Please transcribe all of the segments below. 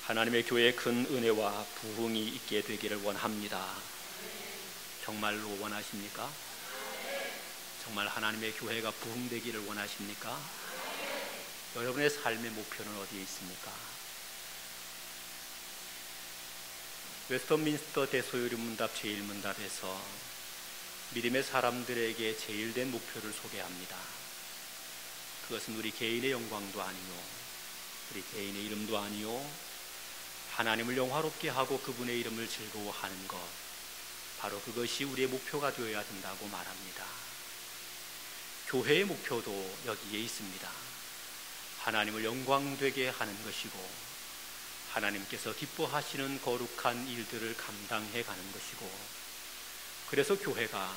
하나님의 교회에 큰 은혜와 부흥이 있게 되기를 원합니다. 정말로 원하십니까? 정말 하나님의 교회가 부흥되기를 원하십니까? 여러분의 삶의 목표는 어디에 있습니까? 웨스터민스터 대소요리 문답 제1문답에서 믿음의 사람들에게 제일된 목표를 소개합니다. 그것은 우리 개인의 영광도 아니요, 우리 개인의 이름도 아니요, 하나님을 영화롭게 하고 그분의 이름을 즐거워하는 것, 바로 그것이 우리의 목표가 되어야 된다고 말합니다. 교회의 목표도 여기에 있습니다. 하나님을 영광되게 하는 것이고, 하나님께서 기뻐하시는 거룩한 일들을 감당해 가는 것이고, 그래서 교회가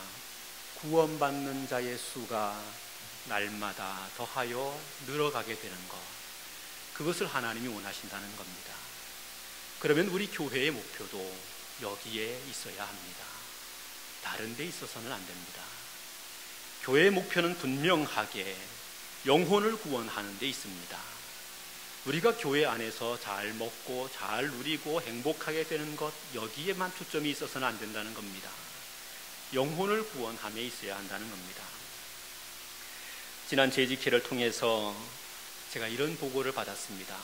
구원받는 자의 수가 날마다 더하여 늘어가게 되는 것, 그것을 하나님이 원하신다는 겁니다. 그러면 우리 교회의 목표도 여기에 있어야 합니다. 다른 데 있어서는 안 됩니다. 교회의 목표는 분명하게 영혼을 구원하는 데 있습니다. 우리가 교회 안에서 잘 먹고 잘 누리고 행복하게 되는 것, 여기에만 초점이 있어서는 안 된다는 겁니다. 영혼을 구원함에 있어야 한다는 겁니다. 지난 JGK를 통해서 제가 이런 보고를 받았습니다.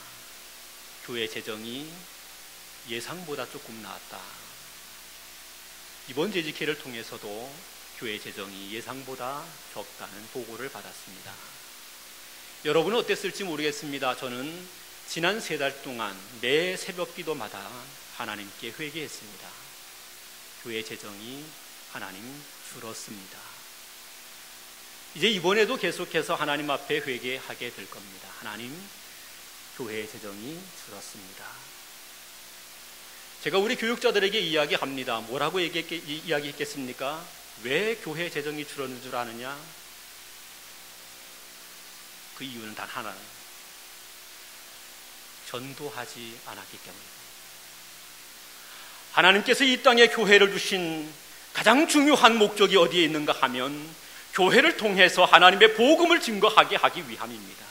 교회 재정이 예상보다 조금 나았다. 이번 JGK를 통해서도 교회 재정이 예상보다 적다는 보고를 받았습니다. 여러분은 어땠을지 모르겠습니다. 저는 지난 3달 동안 매 새벽 기도마다 하나님께 회개했습니다. 교회 재정이 하나님 줄었습니다. 이제 이번에도 계속해서 하나님 앞에 회개하게 될 겁니다. 하나님, 교회 재정이 줄었습니다. 제가 우리 교육자들에게 이야기합니다. 뭐라고 이야기했겠습니까? 왜 교회 재정이 줄었는 줄 아느냐? 그 이유는 단 하나예요. 전도하지 않았기 때문입니다. 하나님께서 이 땅에 교회를 주신 가장 중요한 목적이 어디에 있는가 하면 교회를 통해서 하나님의 복음을 증거하게 하기 위함입니다.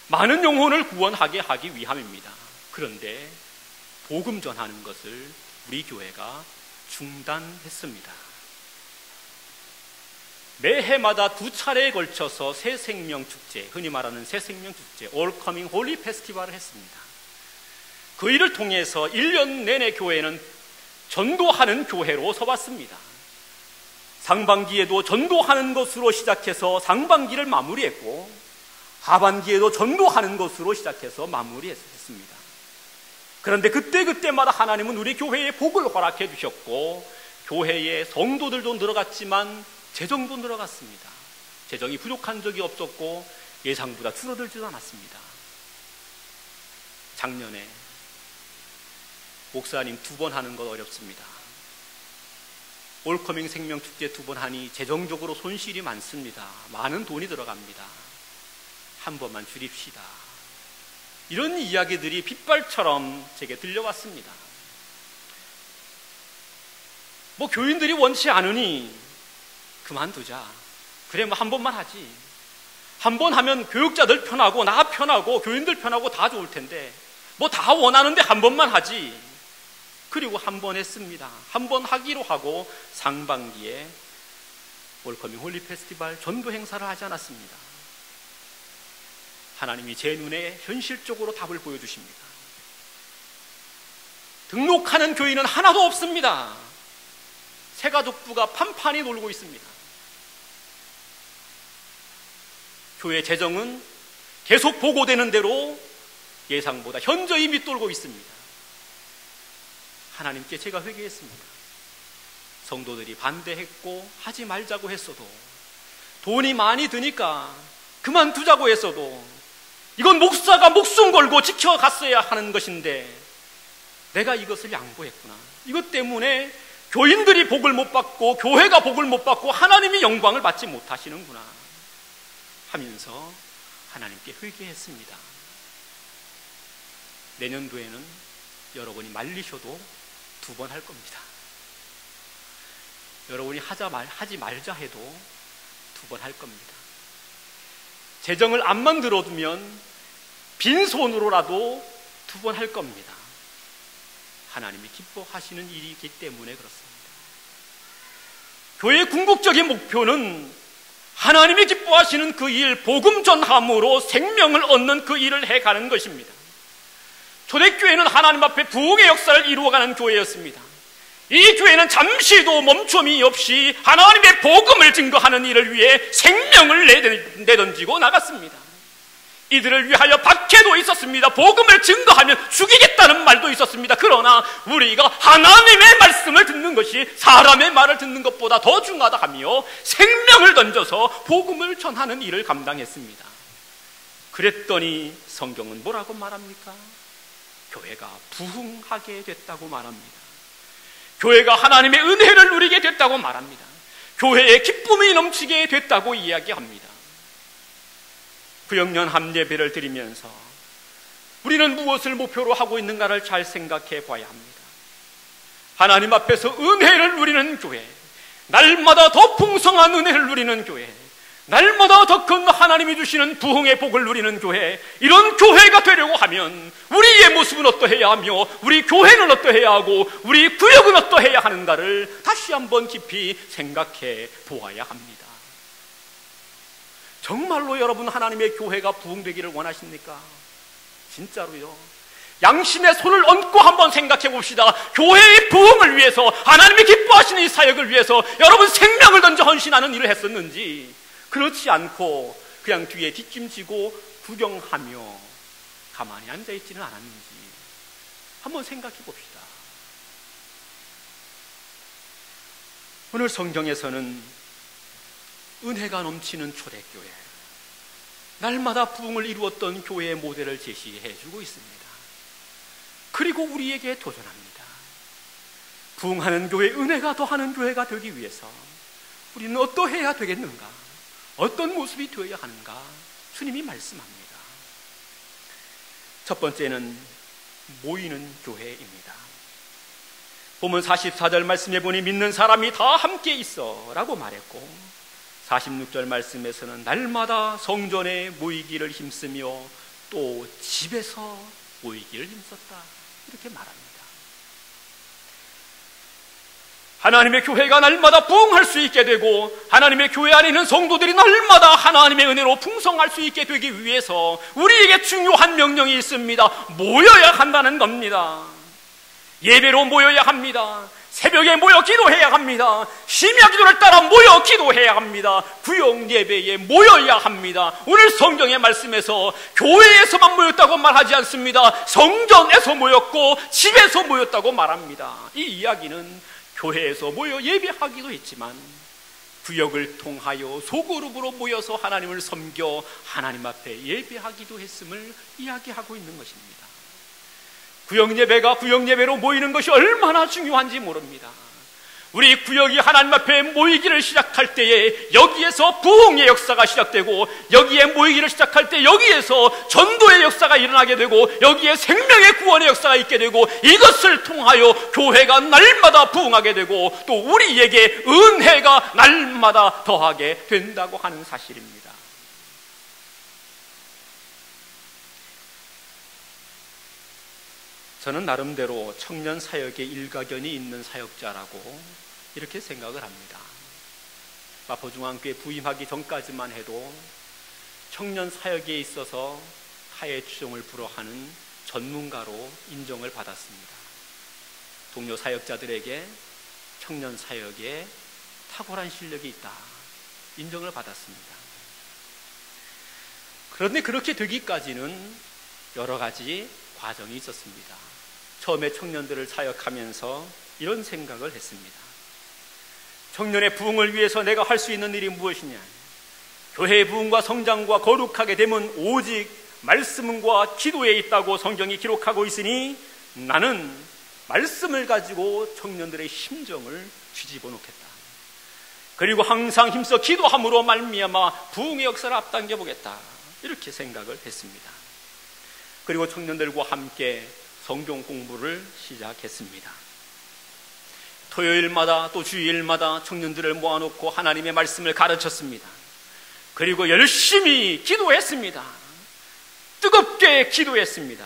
많은 영혼을 구원하게 하기 위함입니다. 그런데 복음 전하는 것을 우리 교회가 중단했습니다. 매해마다 2차례에 걸쳐서 새생명축제, 흔히 말하는 새생명축제, All Coming Holy Festival을 했습니다. 그 일을 통해서 1년 내내 교회는 전도하는 교회로 서봤습니다. 상반기에도 전도하는 것으로 시작해서 상반기를 마무리했고, 하반기에도 전도하는 것으로 시작해서 마무리했습니다. 그런데 그때마다 하나님은 우리 교회에 복을 허락해 주셨고, 교회에 성도들도 늘어갔지만 재정도 늘어갔습니다. 재정이 부족한 적이 없었고 예상보다 줄어들지도 않았습니다. 작년에 목사님 2번 하는 건 어렵습니다. 올커밍 생명축제 2번 하니 재정적으로 손실이 많습니다. 많은 돈이 들어갑니다. 한 번만 줄입시다. 이런 이야기들이 빗발처럼 제게 들려왔습니다. 뭐 교인들이 원치 않으니 그만두자. 그래 뭐 한 번만 하지. 한 번 하면 교육자들 편하고 나 편하고 교인들 편하고 다 좋을 텐데 뭐 다 원하는데 한 번만 하지. 그리고 한 번 했습니다. 한 번 하기로 하고 상반기에 올커밍 홀리 페스티벌 전도 행사를 하지 않았습니다. 하나님이 제 눈에 현실적으로 답을 보여주십니다. 등록하는 교인은 하나도 없습니다. 새가족부가 판판히 놀고 있습니다. 교회 재정은 계속 보고되는 대로 예상보다 현저히 밑돌고 있습니다. 하나님께 제가 회개했습니다. 성도들이 반대했고 하지 말자고 했어도, 돈이 많이 드니까 그만두자고 했어도, 이건 목사가 목숨 걸고 지켜갔어야 하는 것인데 내가 이것을 양보했구나. 이것 때문에 교인들이 복을 못 받고 교회가 복을 못 받고 하나님이 영광을 받지 못하시는구나 하면서 하나님께 회개했습니다. 내년도에는 여러분이 말리셔도 2번 할 겁니다. 여러분이 하지 말자 해도 2번 할 겁니다. 재정을 안 만들어두면 빈손으로라도 2번 할 겁니다. 하나님이 기뻐하시는 일이기 때문에 그렇습니다. 교회의 궁극적인 목표는 하나님이 기뻐하시는 그 일, 복음 전함으로 생명을 얻는 그 일을 해가는 것입니다. 초대교회는 하나님 앞에 부흥의 역사를 이루어가는 교회였습니다. 이 교회는 잠시도 멈춤이 없이 하나님의 복음을 증거하는 일을 위해 생명을 내던지고 나갔습니다. 이들을 위하여 박해도 있었습니다. 복음을 증거하면 죽이겠다는 말도 있었습니다. 그러나 우리가 하나님의 말씀을 듣는 것이 사람의 말을 듣는 것보다 더 중하다 하며 생명을 던져서 복음을 전하는 일을 감당했습니다. 그랬더니 성경은 뭐라고 말합니까? 교회가 부흥하게 됐다고 말합니다. 교회가 하나님의 은혜를 누리게 됐다고 말합니다. 교회에 기쁨이 넘치게 됐다고 이야기합니다. 구역년 함예배를 드리면서 우리는 무엇을 목표로 하고 있는가를 잘 생각해 봐야 합니다. 하나님 앞에서 은혜를 누리는 교회, 날마다 더 풍성한 은혜를 누리는 교회, 날마다 더 큰 하나님이 주시는 부흥의 복을 누리는 교회, 이런 교회가 되려고 하면 우리의 모습은 어떠해야 하며 우리 교회는 어떠해야 하고 우리 구역은 어떠해야 하는가를 다시 한번 깊이 생각해 보아야 합니다. 정말로 여러분 하나님의 교회가 부흥되기를 원하십니까? 진짜로요. 양심의 손을 얹고 한번 생각해 봅시다. 교회의 부흥을 위해서, 하나님이 기뻐하시는 이 사역을 위해서 여러분 생명을 던져 헌신하는 일을 했었는지, 그렇지 않고 그냥 뒤에 뒷짐지고 구경하며 가만히 앉아있지는 않았는지 한번 생각해 봅시다. 오늘 성경에서는 은혜가 넘치는 초대교회, 날마다 부흥을 이루었던 교회의 모델을 제시해 주고 있습니다. 그리고 우리에게 도전합니다. 부흥하는 교회, 은혜가 더하는 교회가 되기 위해서 우리는 어떠해야 되겠는가? 어떤 모습이 되어야 하는가? 주님이 말씀합니다. 첫 번째는 모이는 교회입니다. 보면 44절 말씀해 보니 믿는 사람이 다 함께 있어 라고 말했고, 46절 말씀에서는 날마다 성전에 모이기를 힘쓰며 또 집에서 모이기를 힘썼다 이렇게 말합니다. 하나님의 교회가 날마다 부흥할 수 있게 되고 하나님의 교회 안에 있는 성도들이 날마다 하나님의 은혜로 풍성할 수 있게 되기 위해서 우리에게 중요한 명령이 있습니다. 모여야 한다는 겁니다. 예배로 모여야 합니다. 새벽에 모여 기도해야 합니다. 심야 기도를 따라 모여 기도해야 합니다. 구역 예배에 모여야 합니다. 오늘 성경의 말씀에서 교회에서만 모였다고 말하지 않습니다. 성전에서 모였고 집에서 모였다고 말합니다. 이 이야기는 교회에서 모여 예배하기도 했지만 구역을 통하여 소그룹으로 모여서 하나님을 섬겨 하나님 앞에 예배하기도 했음을 이야기하고 있는 것입니다. 구역예배가 구역예배로 모이는 것이 얼마나 중요한지 모릅니다. 우리 구역이 하나님 앞에 모이기를 시작할 때에 여기에서 부흥의 역사가 시작되고, 여기에 모이기를 시작할 때 여기에서 전도의 역사가 일어나게 되고, 여기에 생명의 구원의 역사가 있게 되고, 이것을 통하여 교회가 날마다 부흥하게 되고 또 우리에게 은혜가 날마다 더하게 된다고 하는 사실입니다. 저는 나름대로 청년 사역에 일가견이 있는 사역자라고 이렇게 생각을 합니다. 마포중앙교회 부임하기 전까지만 해도 청년 사역에 있어서 하의 추종을 불허하는 전문가로 인정을 받았습니다. 동료 사역자들에게 청년 사역에 탁월한 실력이 있다 인정을 받았습니다. 그런데 그렇게 되기까지는 여러 가지 과정이 있었습니다. 처음에 청년들을 사역하면서 이런 생각을 했습니다. 청년의 부흥을 위해서 내가 할 수 있는 일이 무엇이냐? 교회의 부흥과 성장과 거룩하게 되면 오직 말씀과 기도에 있다고 성경이 기록하고 있으니 나는 말씀을 가지고 청년들의 심정을 뒤집어 놓겠다. 그리고 항상 힘써 기도함으로 말미암아 부흥의 역사를 앞당겨 보겠다. 이렇게 생각을 했습니다. 그리고 청년들과 함께 성경 공부를 시작했습니다. 토요일마다 또 주일마다 청년들을 모아놓고 하나님의 말씀을 가르쳤습니다. 그리고 열심히 기도했습니다. 뜨겁게 기도했습니다.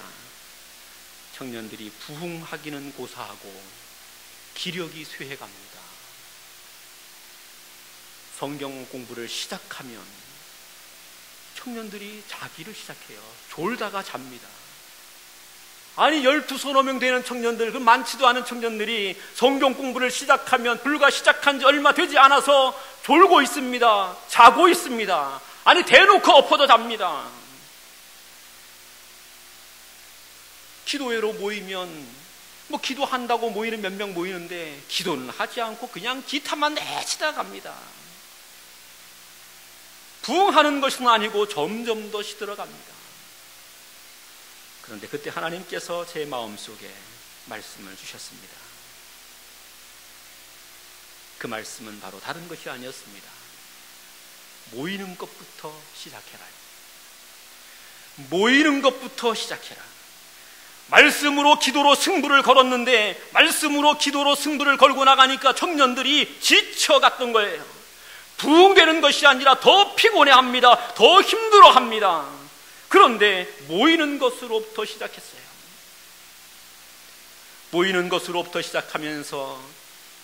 청년들이 부흥하기는 고사하고 기력이 쇠해갑니다. 성경 공부를 시작하면 청년들이 자기를 시작해요. 졸다가 잡니다. 아니 12서너 되는 청년들, 그 많지도 않은 청년들이 성경 공부를 시작하면 불과 시작한 지 얼마 되지 않아서 졸고 있습니다. 자고 있습니다. 아니 대놓고 엎어져 잡니다. 기도회로 모이면 뭐 기도한다고 모이는 몇 명 모이는데 기도는 하지 않고 그냥 기타만 내치다 갑니다. 부흥하는 것은 아니고 점점 더 시들어갑니다. 그런데 그때 하나님께서 제 마음속에 말씀을 주셨습니다. 그 말씀은 바로 다른 것이 아니었습니다. 모이는 것부터 시작해라. 모이는 것부터 시작해라. 말씀으로 기도로 승부를 걸었는데 말씀으로 기도로 승부를 걸고 나가니까 청년들이 지쳐갔던 거예요. 부흥되는 것이 아니라 더 피곤해합니다. 더 힘들어합니다. 그런데 모이는 것으로부터 시작했어요. 모이는 것으로부터 시작하면서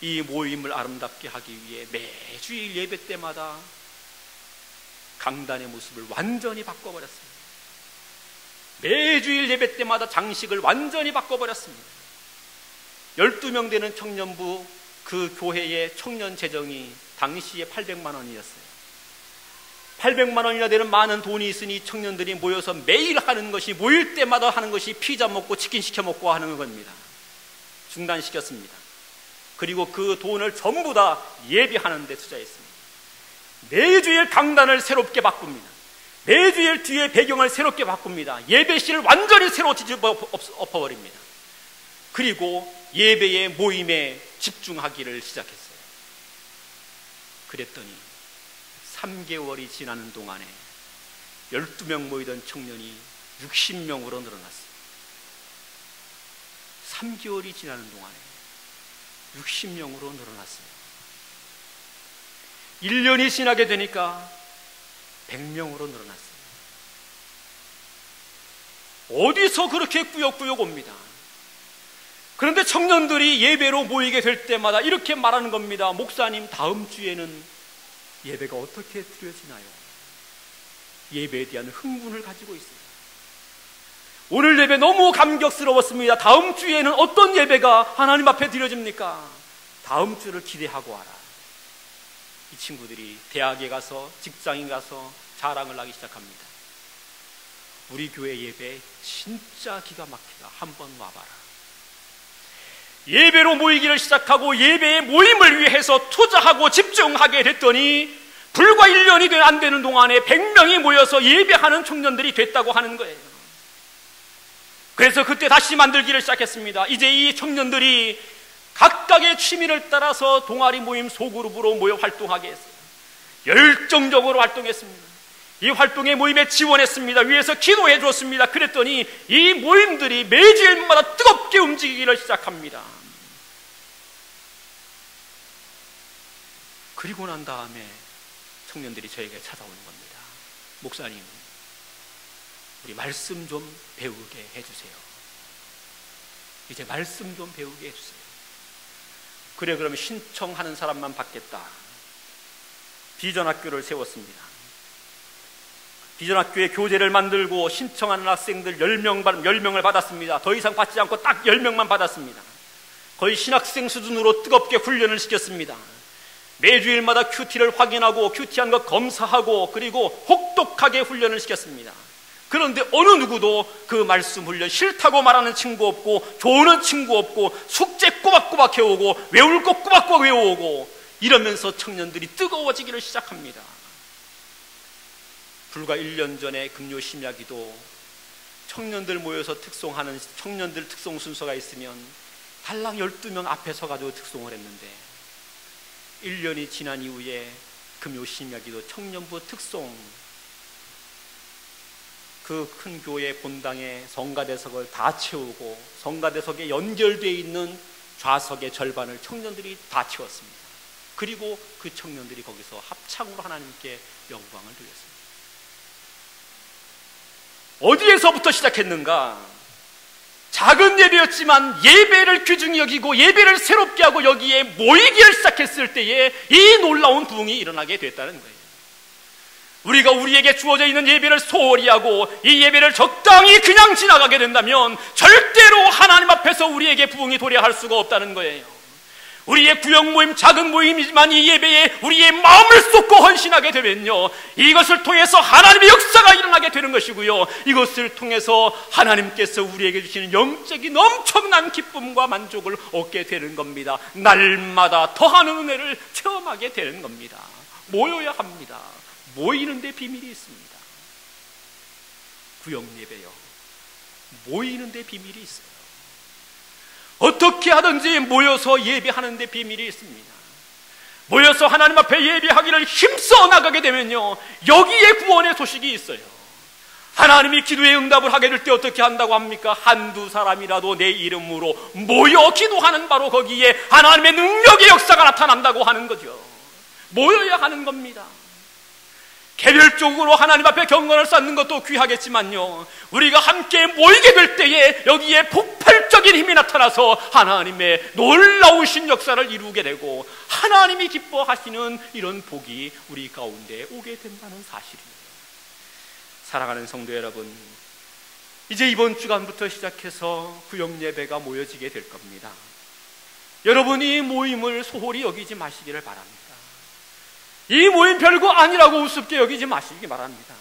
이 모임을 아름답게 하기 위해 매주일 예배 때마다 강단의 모습을 완전히 바꿔버렸습니다. 매주일 예배 때마다 장식을 완전히 바꿔버렸습니다. 12명 되는 청년부 그 교회의 청년 재정이 당시에 800만 원이었어요. 800만 원이나 되는 많은 돈이 있으니 청년들이 모여서 매일 하는 것이, 모일 때마다 하는 것이 피자 먹고 치킨 시켜 먹고 하는 겁니다. 중단시켰습니다. 그리고 그 돈을 전부 다 예배하는 데 투자했습니다. 매주일 강단을 새롭게 바꿉니다. 매주일 뒤에 배경을 새롭게 바꿉니다. 예배실을 완전히 새로 뒤집어 엎어버립니다. 그리고 예배의 모임에 집중하기를 시작했어요. 그랬더니 3개월이 지나는 동안에 12명 모이던 청년이 60명으로 늘어났어요. 3개월이 지나는 동안에 60명으로 늘어났어요. 1년이 지나게 되니까 100명으로 늘어났어요. 어디서 그렇게 꾸역꾸역 옵니다. 그런데 청년들이 예배로 모이게 될 때마다 이렇게 말하는 겁니다. 목사님, 다음 주에는 예배가 어떻게 드려지나요? 예배에 대한 흥분을 가지고 있어요. 오늘 예배 너무 감격스러웠습니다. 다음 주에는 어떤 예배가 하나님 앞에 드려집니까? 다음 주를 기대하고 와라. 이 친구들이 대학에 가서, 직장에 가서 자랑을 하기 시작합니다. 우리 교회 예배 진짜 기가 막히다. 한번 와봐라. 예배로 모이기를 시작하고 예배의 모임을 위해서 투자하고 집중하게 됐더니 불과 1년이 안 되는 동안에 100명이 모여서 예배하는 청년들이 됐다고 하는 거예요. 그래서 그때 다시 만들기를 시작했습니다. 이제 이 청년들이 각각의 취미를 따라서 동아리 모임 소그룹으로 모여 활동하게 했어요. 열정적으로 활동했습니다. 이 활동의 모임에 지원했습니다. 위에서 기도해 주었습니다. 그랬더니 이 모임들이 매주일마다 뜨겁게 움직이기를 시작합니다. 그리고 난 다음에 청년들이 저에게 찾아오는 겁니다. 목사님, 우리 말씀 좀 배우게 해주세요. 이제 말씀 좀 배우게 해주세요. 그래, 그러면 신청하는 사람만 받겠다. 비전학교를 세웠습니다. 비전학교에 교재를 만들고 신청하는 학생들 10명을 받았습니다. 더 이상 받지 않고 딱 10명만 받았습니다. 거의 신학생 수준으로 뜨겁게 훈련을 시켰습니다. 매주일마다 큐티를 확인하고 큐티한 것 검사하고 그리고 혹독하게 훈련을 시켰습니다. 그런데 어느 누구도 그 말씀 훈련 싫다고 말하는 친구 없고 좋은 친구 없고 숙제 꼬박꼬박 해오고 외울 것 꼬박꼬박 외워오고 이러면서 청년들이 뜨거워지기를 시작합니다. 불과 1년 전에 금요 심야기도 청년들 모여서 특송하는 청년들 특송 순서가 있으면 달랑 12명 앞에 서가지고 특송을 했는데 1년이 지난 이후에 금요 심야기도 청년부 특송 그 큰 교회 본당에 성가대석을 다 채우고 성가대석에 연결되어 있는 좌석의 절반을 청년들이 다 채웠습니다. 그리고 그 청년들이 거기서 합창으로 하나님께 영광을 돌렸습니다. 어디에서부터 시작했는가? 작은 예배였지만 예배를 귀중히 여기고 예배를 새롭게 하고 여기에 모이기를 시작했을 때에 이 놀라운 부흥이 일어나게 됐다는 거예요. 우리가 우리에게 주어져 있는 예배를 소홀히 하고 이 예배를 적당히 그냥 지나가게 된다면 절대로 하나님 앞에서 우리에게 부흥이 도래할 수가 없다는 거예요. 우리의 구역 모임, 작은 모임이지만 이 예배에 우리의 마음을 쏟고 헌신하게 되면요, 이것을 통해서 하나님의 역사가 일어나게 되는 것이고요, 이것을 통해서 하나님께서 우리에게 주시는 영적인 엄청난 기쁨과 만족을 얻게 되는 겁니다. 날마다 더하는 은혜를 체험하게 되는 겁니다. 모여야 합니다. 모이는 데 비밀이 있습니다. 구역 예배요, 모이는 데 비밀이 있어요. 어떻게 하든지 모여서 예배하는 데 비밀이 있습니다. 모여서 하나님 앞에 예배하기를 힘써 나가게 되면요, 여기에 구원의 소식이 있어요. 하나님이 기도에 응답을 하게 될 때 어떻게 한다고 합니까? 한두 사람이라도 내 이름으로 모여 기도하는 바로 거기에 하나님의 능력의 역사가 나타난다고 하는 거죠. 모여야 하는 겁니다. 개별적으로 하나님 앞에 경건을 쌓는 것도 귀하겠지만요, 우리가 함께 모이게 될 때에 여기에 폭발적인 힘이 나타나서 하나님의 놀라우신 역사를 이루게 되고 하나님이 기뻐하시는 이런 복이 우리 가운데 오게 된다는 사실이에요. 사랑하는 성도 여러분, 이제 이번 주간부터 시작해서 구역 예배가 모여지게 될 겁니다. 여러분이 모임을 소홀히 여기지 마시기를 바랍니다. 이 모임 별거 아니라고 우습게 여기지 마시기 바랍니다.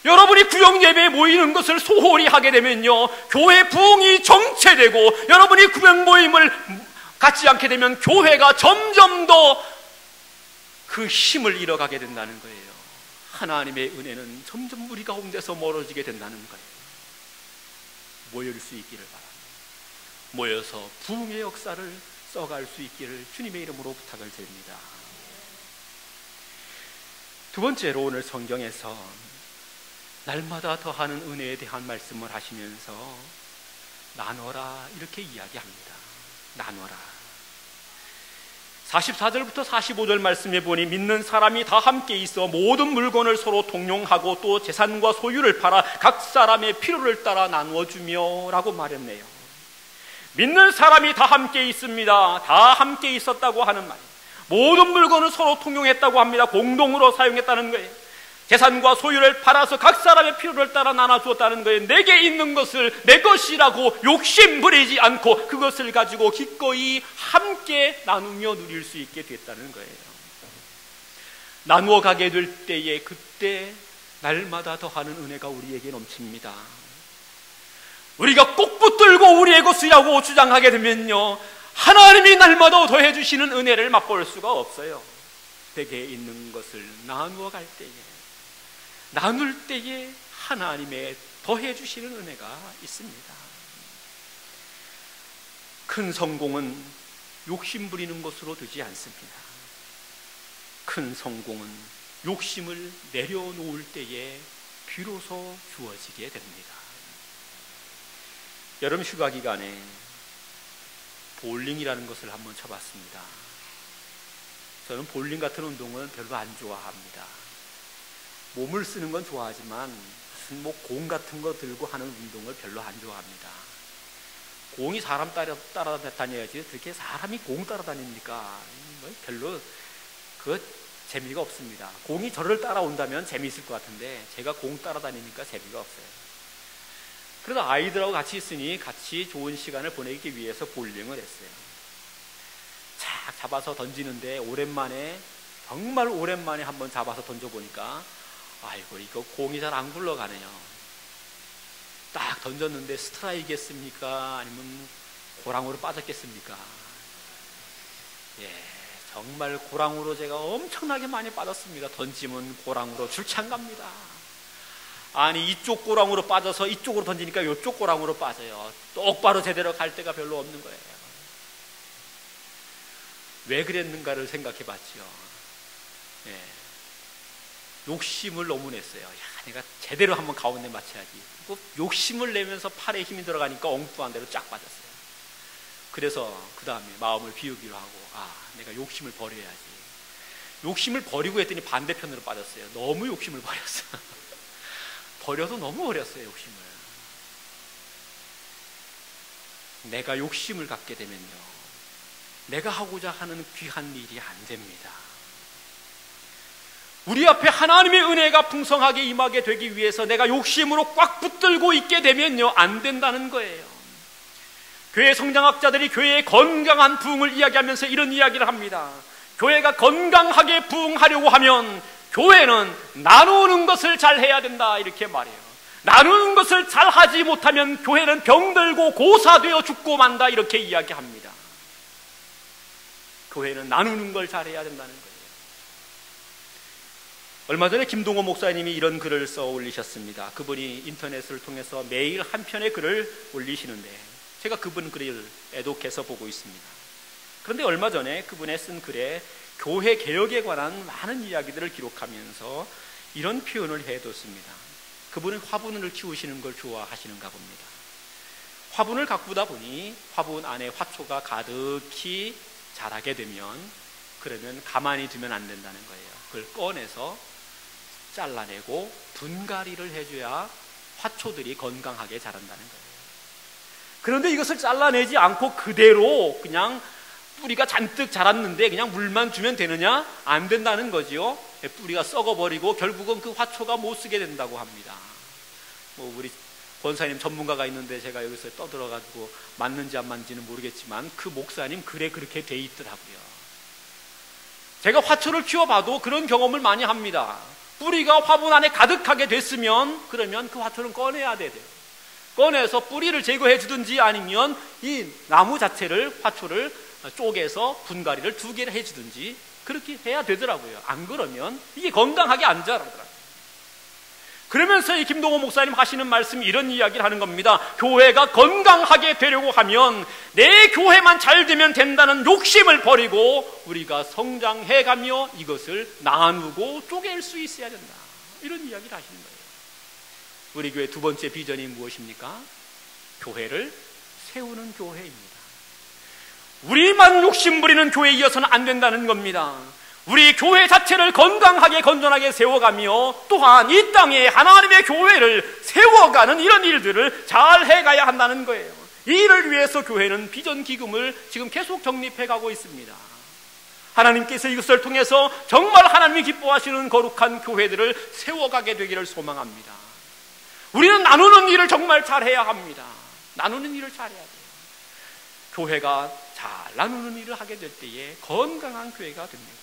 여러분이 구역 예배에 모이는 것을 소홀히 하게 되면요, 교회 부흥이 정체되고 여러분이 구역 모임을 갖지 않게 되면 교회가 점점 더 그 힘을 잃어가게 된다는 거예요. 하나님의 은혜는 점점 우리 가운데서 멀어지게 된다는 거예요. 모일 수 있기를 바랍니다. 모여서 부흥의 역사를 써갈 수 있기를 주님의 이름으로 부탁을 드립니다. 두 번째로 오늘 성경에서 날마다 더하는 은혜에 대한 말씀을 하시면서 나눠라 이렇게 이야기합니다. 나눠라. 44절부터 45절 말씀해 보니 믿는 사람이 다 함께 있어 모든 물건을 서로 통용하고 또 재산과 소유를 팔아 각 사람의 필요를 따라 나누어주며 라고 말했네요. 믿는 사람이 다 함께 있습니다. 다 함께 있었다고 하는 말이에요. 모든 물건을 서로 통용했다고 합니다. 공동으로 사용했다는 거예요. 재산과 소유를 팔아서 각 사람의 필요를 따라 나눠주었다는 거예요. 내게 있는 것을 내 것이라고 욕심 부리지 않고 그것을 가지고 기꺼이 함께 나누며 누릴 수 있게 됐다는 거예요. 나누어 가게 될 때에 그때 날마다 더하는 은혜가 우리에게 넘칩니다. 우리가 꼭 붙들고 우리의 것이라고 주장하게 되면요, 하나님이 날마다 더해 주시는 은혜를 맛볼 수가 없어요. 내게 있는 것을 나누어 갈 때에, 나눌 때에 하나님의 더해 주시는 은혜가 있습니다. 큰 성공은 욕심 부리는 것으로 되지 않습니다. 큰 성공은 욕심을 내려놓을 때에 비로소 주어지게 됩니다. 여름 휴가 기간에 볼링이라는 것을 한번 쳐봤습니다. 저는 볼링 같은 운동은 별로 안 좋아합니다. 몸을 쓰는 건 좋아하지만 무슨 공 같은 거 들고 하는 운동을 별로 안 좋아합니다. 공이 사람 따라다녀야지 그렇게 사람이 공 따라다닙니까? 별로 그 재미가 없습니다. 공이 저를 따라온다면 재미있을 것 같은데 제가 공 따라다니니까 재미가 없어요. 그래서 아이들하고 같이 있으니 같이 좋은 시간을 보내기 위해서 볼링을 했어요. 착 잡아서 던지는데 오랜만에, 정말 오랜만에 한번 잡아서 던져보니까 아이고 이거 공이 잘 안 굴러가네요. 딱 던졌는데 스트라이크겠습니까? 아니면 고랑으로 빠졌겠습니까? 예, 정말 고랑으로 제가 엄청나게 많이 빠졌습니다. 던지면 고랑으로 출창 갑니다. 아니 이쪽 고랑으로 빠져서 이쪽으로 던지니까 이쪽 고랑으로 빠져요. 똑바로 제대로 갈 데가 별로 없는 거예요. 왜 그랬는가를 생각해 봤죠. 예. 욕심을 너무 냈어요. 야, 내가 제대로 한번 가운데 맞춰야지. 그리고 욕심을 내면서 팔에 힘이 들어가니까 엉뚱한 대로 쫙 빠졌어요. 그래서 그 다음에 마음을 비우기로 하고, 내가 욕심을 버려야지. 욕심을 버리고 했더니 반대편으로 빠졌어요. 너무 욕심을 버렸어. 버려도 너무 버렸어요, 욕심을. 내가 욕심을 갖게 되면요, 내가 하고자 하는 귀한 일이 안 됩니다. 우리 앞에 하나님의 은혜가 풍성하게 임하게 되기 위해서 내가 욕심으로 꽉 붙들고 있게 되면요, 안 된다는 거예요. 교회 성장학자들이 교회의 건강한 부흥을 이야기하면서 이런 이야기를 합니다. 교회가 건강하게 부흥하려고 하면 교회는 나누는 것을 잘 해야 된다, 이렇게 말해요. 나누는 것을 잘 하지 못하면 교회는 병들고 고사되어 죽고 만다, 이렇게 이야기합니다. 교회는 나누는 걸 잘 해야 된다는 거예요. 얼마 전에 김동호 목사님이 이런 글을 써 올리셨습니다. 그분이 인터넷을 통해서 매일 한 편의 글을 올리시는데 제가 그분 글을 애독해서 보고 있습니다. 그런데 얼마 전에 그분의 쓴 글에 교회 개혁에 관한 많은 이야기들을 기록하면서 이런 표현을 해뒀습니다. 그분은 화분을 키우시는 걸 좋아하시는가 봅니다. 화분을 가꾸다 보니 화분 안에 화초가 가득히 자라게 되면, 그러면 가만히 두면 안 된다는 거예요. 그걸 꺼내서 잘라내고 분갈이를 해줘야 화초들이 건강하게 자란다는 거예요. 그런데 이것을 잘라내지 않고 그대로 그냥 뿌리가 잔뜩 자랐는데 그냥 물만 주면 되느냐? 안 된다는 거지요. 뿌리가 썩어버리고 결국은 그 화초가 못 쓰게 된다고 합니다. 우리 권사님 전문가가 있는데 제가 여기서 떠들어가지고 맞는지 안 맞는지는 모르겠지만 그 목사님 글에 그렇게 돼 있더라고요. 제가 화초를 키워봐도 그런 경험을 많이 합니다. 뿌리가 화분 안에 가득하게 됐으면 그러면 그 화초는 꺼내야 돼요. 꺼내서 뿌리를 제거해 주든지 아니면 이 나무 자체를, 화초를 쪼개서 분갈이를 2개를 해 주든지 그렇게 해야 되더라고요. 안 그러면 이게 건강하게 안 자라더라고요. 그러면서 이 김동호 목사님 하시는 말씀이 이런 이야기를 하는 겁니다. 교회가 건강하게 되려고 하면 내 교회만 잘 되면 된다는 욕심을 버리고 우리가 성장해가며 이것을 나누고 쪼갤 수 있어야 된다, 이런 이야기를 하시는 거예요. 우리 교회 두 번째 비전이 무엇입니까? 교회를 세우는 교회입니다. 우리만 욕심 부리는 교회에 이어서는 안 된다는 겁니다. 우리 교회 자체를 건강하게 건전하게 세워가며 또한 이 땅에 하나님의 교회를 세워가는 이런 일들을 잘 해가야 한다는 거예요. 이 일을 위해서 교회는 비전 기금을 지금 계속 적립해가고 있습니다. 하나님께서 이것을 통해서 정말 하나님이 기뻐하시는 거룩한 교회들을 세워가게 되기를 소망합니다. 우리는 나누는 일을 정말 잘해야 합니다. 나누는 일을 잘해야 돼요. 교회가 잘 나누는 일을 하게 될 때에 건강한 교회가 됩니다.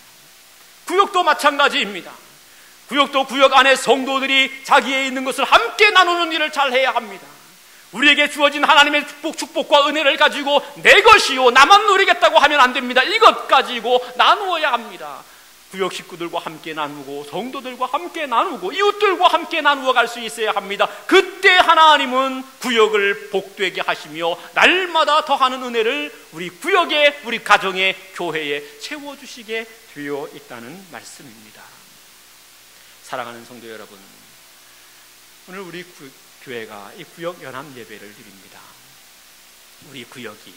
구역도 마찬가지입니다. 구역도 구역 안에 성도들이 자기에 있는 것을 함께 나누는 일을 잘 해야 합니다. 우리에게 주어진 하나님의 축복과 은혜를 가지고 내 것이요 나만 누리겠다고 하면 안 됩니다. 이것 가지고 나누어야 합니다. 구역 식구들과 함께 나누고 성도들과 함께 나누고 이웃들과 함께 나누어 갈 수 있어야 합니다. 그때 하나님은 구역을 복되게 하시며 날마다 더하는 은혜를 우리 구역에, 우리 가정에, 교회에 채워주시게 되어 있다는 말씀입니다. 사랑하는 성도 여러분, 오늘 우리 교회가 이 구역 연합 예배를 드립니다. 우리 구역이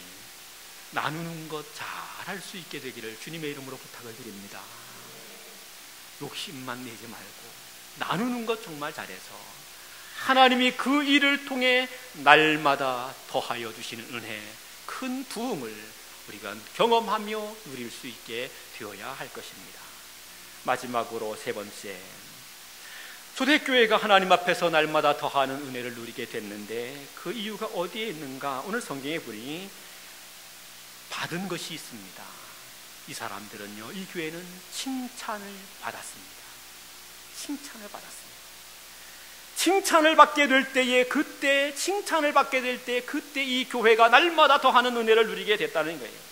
나누는 것 잘할 수 있게 되기를 주님의 이름으로 부탁을 드립니다. 욕심만 내지 말고 나누는 것 정말 잘해서 하나님이 그 일을 통해 날마다 더하여 주시는 은혜, 큰 부흥을 우리가 경험하며 누릴 수 있게 되어야 할 것입니다. 마지막으로 세 번째, 초대교회가 하나님 앞에서 날마다 더하는 은혜를 누리게 됐는데 그 이유가 어디에 있는가? 오늘 성경에 보니 받은 것이 있습니다. 이 사람들은요, 이 교회는 칭찬을 받았습니다. 칭찬을 받았습니다. 칭찬을 받게 될 때에 그때 칭찬을 받게 될 때 그때 이 교회가 날마다 더하는 은혜를 누리게 됐다는 거예요.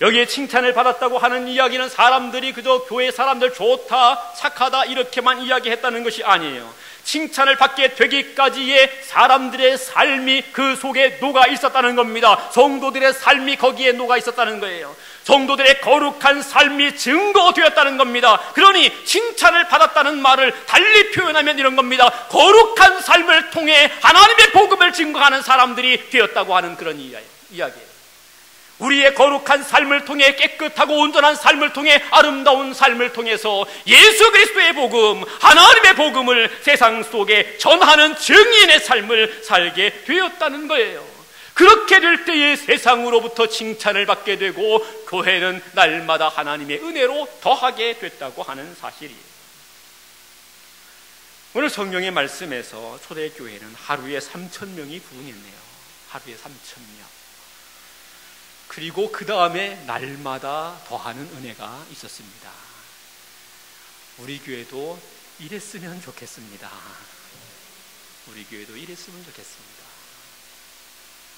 여기에 칭찬을 받았다고 하는 이야기는 사람들이 그저 교회 사람들 좋다, 착하다 이렇게만 이야기했다는 것이 아니에요. 칭찬을 받게 되기까지의 사람들의 삶이 그 속에 녹아 있었다는 겁니다. 성도들의 삶이 거기에 녹아 있었다는 거예요. 성도들의 거룩한 삶이 증거되었다는 겁니다. 그러니 칭찬을 받았다는 말을 달리 표현하면 이런 겁니다. 거룩한 삶을 통해 하나님의 복음을 증거하는 사람들이 되었다고 하는 그런 이야기예요. 우리의 거룩한 삶을 통해, 깨끗하고 온전한 삶을 통해, 아름다운 삶을 통해서 예수 그리스도의 복음, 하나님의 복음을 세상 속에 전하는 증인의 삶을 살게 되었다는 거예요. 그렇게 될 때에 세상으로부터 칭찬을 받게 되고 교회는 날마다 하나님의 은혜로 더하게 됐다고 하는 사실이에요. 오늘 성경의 말씀에서 초대교회는 하루에 3,000명이 부흥했네요. 하루에 3,000명. 그리고 그 다음에 날마다 더하는 은혜가 있었습니다. 우리 교회도 이랬으면 좋겠습니다. 우리 교회도 이랬으면 좋겠습니다.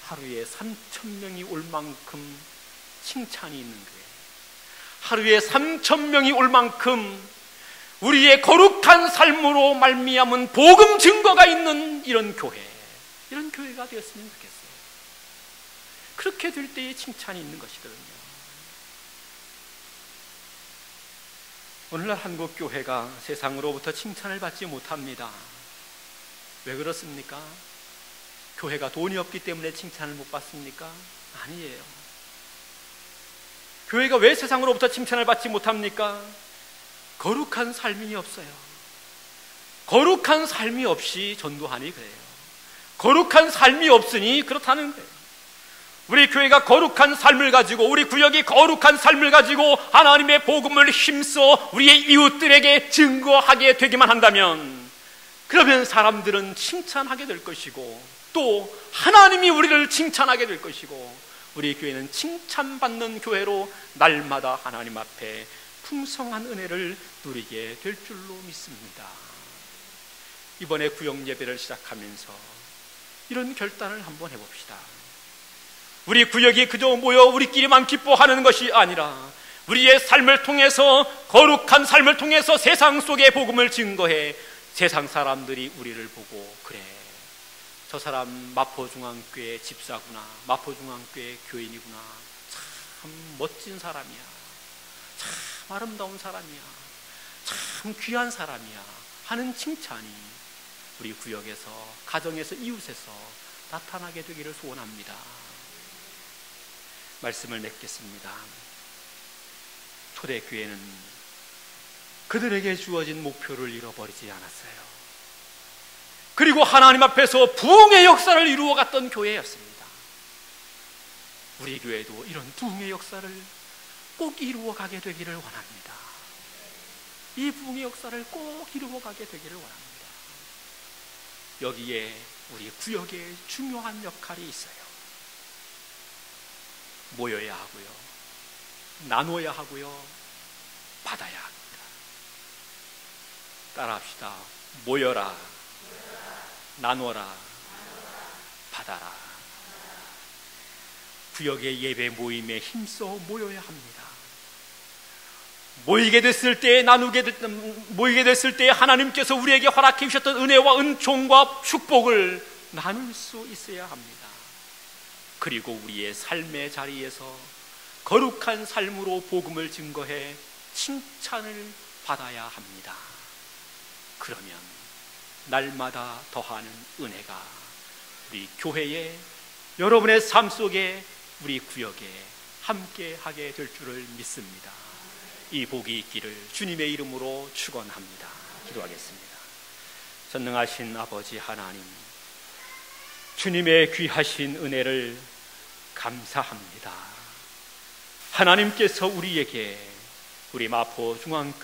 하루에 3,000명이 올 만큼 칭찬이 있는 교회, 하루에 3,000명이 올 만큼 우리의 거룩한 삶으로 말미암은 복음 증거가 있는 이런 교회, 이런 교회가 되었으면 좋겠어요. 그렇게 될 때에 칭찬이 있는 것이거든요. 오늘날 한국 교회가 세상으로부터 칭찬을 받지 못합니다. 왜 그렇습니까? 교회가 돈이 없기 때문에 칭찬을 못 받습니까? 아니에요. 교회가 왜 세상으로부터 칭찬을 받지 못합니까? 거룩한 삶이 없어요. 거룩한 삶이 없이 전도하니 그래요. 거룩한 삶이 없으니 그렇다는 거예요. 우리 교회가 거룩한 삶을 가지고, 우리 구역이 거룩한 삶을 가지고 하나님의 복음을 힘써 우리의 이웃들에게 증거하게 되기만 한다면, 그러면 사람들은 칭찬하게 될 것이고, 또 하나님이 우리를 칭찬하게 될 것이고, 우리 교회는 칭찬받는 교회로 날마다 하나님 앞에 풍성한 은혜를 누리게 될 줄로 믿습니다. 이번에 구역 예배를 시작하면서 이런 결단을 한번 해봅시다. 우리 구역이 그저 모여 우리끼리만 기뻐하는 것이 아니라 우리의 삶을 통해서, 거룩한 삶을 통해서 세상 속의 복음을 증거해 세상 사람들이 우리를 보고, 그래, 저 사람 마포중앙교회 집사구나, 마포중앙교회 교인이구나, 참 멋진 사람이야, 참 아름다운 사람이야, 참 귀한 사람이야 하는 칭찬이 우리 구역에서, 가정에서, 이웃에서 나타나게 되기를 소원합니다. 말씀을 맺겠습니다. 초대교회는 그들에게 주어진 목표를 잃어버리지 않았어요. 그리고 하나님 앞에서 부흥의 역사를 이루어갔던 교회였습니다. 우리 교회도 이런 부흥의 역사를 꼭 이루어가게 되기를 원합니다. 이 부흥의 역사를 꼭 이루어가게 되기를 원합니다. 여기에 우리 구역에 중요한 역할이 있어요. 모여야 하고요, 나눠야 하고요, 받아야 합니다. 따라합시다. 모여라, 나눠라, 받아라. 구역의 예배 모임에 힘써 모여야 합니다. 모이게 됐을 때, 모이게 됐을 때 하나님께서 우리에게 허락해 주셨던 은혜와 은총과 축복을 나눌 수 있어야 합니다. 그리고 우리의 삶의 자리에서 거룩한 삶으로 복음을 증거해 칭찬을 받아야 합니다. 그러면 날마다 더하는 은혜가 우리 교회에, 여러분의 삶 속에, 우리 구역에 함께 하게 될 줄을 믿습니다. 이 복이 있기를 주님의 이름으로 축원합니다. 기도하겠습니다. 전능하신 아버지 하나님, 주님의 귀하신 은혜를 감사합니다. 하나님께서 우리에게, 우리 마포중앙교회